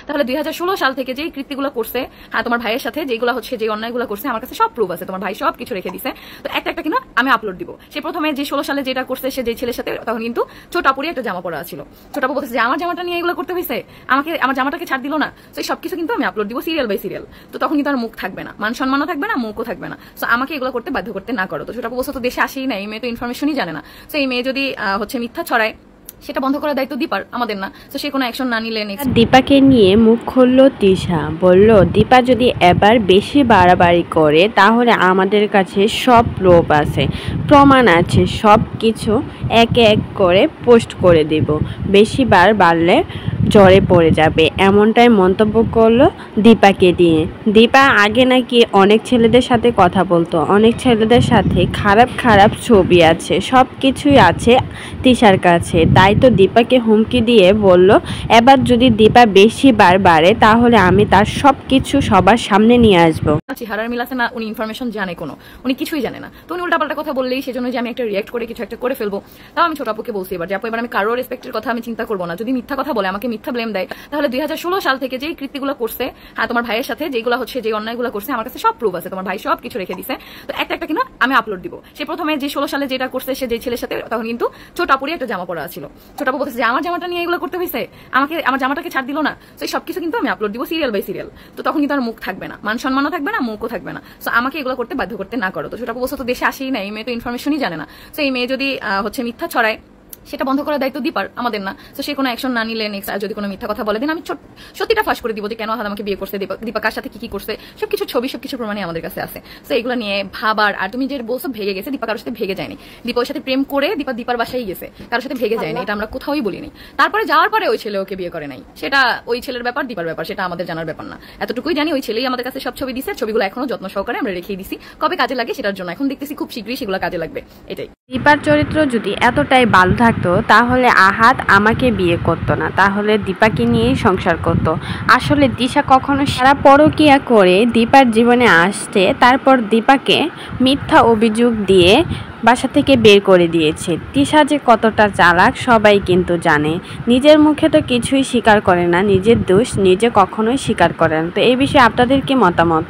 তাহলে 2016 সাল থেকে যেই কৃত্যগুলো করছে, হ্যাঁ তোমার ভাইয়ের সাথে যেগুলো হচ্ছে, যে অন্যায়গুলো করছে, আমার কাছে সব প্রুফ আছে, তোমার ভাই সব কিছু রেখে দিছে। তো একটা একটা কিনা আমি আপলোড দিব। সে প্রথমে যে 16 সালে যেটা করছে, সে যে ছেলের সাথে, তখন কিন্তু ছোট আপুরই একটা জামা পরা ছিল। ছোট আপু বলছে যে আমার জামাটা নিয়ে এগুলো করতে হয়েছে, আমাকে আমার জামাটাকে ছাড় দিল না। তো এই সবকিছু কিন্তু আমি আপলোড দিব সিরিয়াল বাই সিরিয়াল। তো তখন কিন্তু আর মুখ থাকবে না, মান সম্মানও থাকবে না, মুখও থাকবে না। তো আমাকে এগুলো করতে বাধ্য করতে না করো। তো ছোট আপু বলছে তো দেশে আসেই না, এই মেয়ে তো ইনফরমেশনই জানে না। তো এই মেয়ে যদি হচ্ছে মিথ্যা ছড়ায়, সেটা বন্ধ করার দায়িত্ব দীপার, আমাদের না। তো সে কোনো অ্যাকশন না নিলে দীপাকে নিয়ে মুখ খুলল তিশা, বলল দীপা যদি এবার বেশি বাড়াবাড়ি করে তাহলে আমাদের কাছে সব প্রুফ আছে, প্রমাণ আছে, সব কিছু একে এক করে পোস্ট করে দেব, বেশিবার বাড়লে জ্বরে পড়ে যাবে, এমনটাই মন্তব্য করলো দীপাকে দিয়ে। দীপা আগে নাকি অনেক ছেলেদের সাথে কথা বলতো, অনেক ছেলেদের সাথে খারাপ খারাপ ছবি আছে, সব কিছুই আছে তিশার কাছে। তাই তো দীপাকে হুমকি দিয়ে বলল এবার যদি দীপা বেশি বার বাড়ে তাহলে আমি তার সব কিছু সবার সামনে নিয়ে আসবো। চেহারার মিল আছে না, উনি ইনফরমেশন জানে কোনো, উনি কিছুই জানে না। তো উনি উল্টাপাল্টা কথা বললেই সেজন্য যে আমি একটা রিয়াক্ট করে কিছু একটা করে ফেলবো। তাও আমি ছোট আপুকে বলছি এবার যে আপু এবার আমি কারোর রেসপেক্টের কথা আমি চিন্তা করবো না। যদি মিথ্যা কথা বলে, আমাকে মিথ্যা ব্লেম দেয়, তাহলে 2016 সাল থেকে যেই কৃত্যগুলো করছে, হ্যাঁ তোমার ভাইয়ের সাথে যেগুলো হচ্ছে, যে অন্যায়গুলো করছে, আমার কাছে সব প্রুফ আছে, তোমার ভাই সব কিছু রেখে দিছে। তো একটা একটা কিনা আমি আপলোড দিব। সে প্রথমে যে 16 সালে যেটা করছে, সে যে ছেলের সাথে, তখন কিন্তু ছোট আপুরই একটা জামা পরা ছিল। ছোট আপু বলছে যে আমার জামাটা নিয়ে এগুলো করতে হয়েছে, আমাকে আমার জামাটাকে ছাড় দিল না। তো এই সবকিছু কিন্তু আমি আপলোড দিব সিরিয়াল বাই সিরিয়াল। তো তখন কিন্তু আর মুখ থাকবে না, মান সম্মানও থাকবে না, মুখও থাকবে না। তো আমাকে এগুলো করতে বাধ্য করতে না করো। তো ছোট আপু বলছে তো দেশে আসেই না, এই মেয়ে তো ইনফরমেশনই জানে না। তো এই মেয়ে যদি হচ্ছে মিথ্যা ছড়ায়, সেটা বন্ধ করার দায়িত্ব দীপার, আমাদের না। তো সে কোনো অ্যাকশন না নিলে নেক্সট আর যদি কোনো মিথ্যা কথা বলে, দিন আমি সত্যিটা ফাঁস করে দিব যে কেন আহাদ আমাকে বিয়ে করছে, দীপা কার সাথে কি করছে, সবকিছু ছবি, সবকিছু প্রমাণই আমাদের কাছে আছে। তো এগুলো নিয়ে ভাবার, আর তুমি যে বলছো ভেগে গেছে, দীপা কারোর সাথে ভেগে যায়নি। দীপা ওর সাথে প্রেম করে দীপার বাসায় গেছে, কারোর সাথে ভেগে যায়নি, এটা আমরা কোথাওই বলিনি। তারপরে যাওয়ার পরে ওই ছেলে ওকে বিয়ে করে নাই, সেটা ওই ছেলের ব্যাপার, দীপার ব্যাপার, সেটা আমাদের জানার ব্যাপার না। এতটুকুই জানি ওই ছেলেই আমাদের কাছে সব ছবি দিছে, ছবিগুলো এখনো যত্ন সহকারে আমরা রেখেই দিছি। কবে কাজে লাগে সেটার জন্য এখন দেখতেছি খুব শীঘ্রই সেগুলো কাজে লাগবে, এটাই। দীপার চরিত্র যদি এতটাই ভালো থাকতো তাহলে আহাদ আমাকে বিয়ে করতো না, তাহলে দীপাকে নিয়েই সংসার করতো। আসলে তিশা কখনো সারা পরকীয়া করে দীপার জীবনে আসছে, তারপর দীপাকে মিথ্যা অভিযোগ দিয়ে বাসা থেকে বের করে দিয়েছে। তিশা যে কতটা চালাক সবাই কিন্তু জানে, নিজের মুখে তো কিছুই স্বীকার করে না, নিজের দোষ নিজে কখনোই স্বীকার করে না। তো এই বিষয়ে আপনাদের কি মতামত?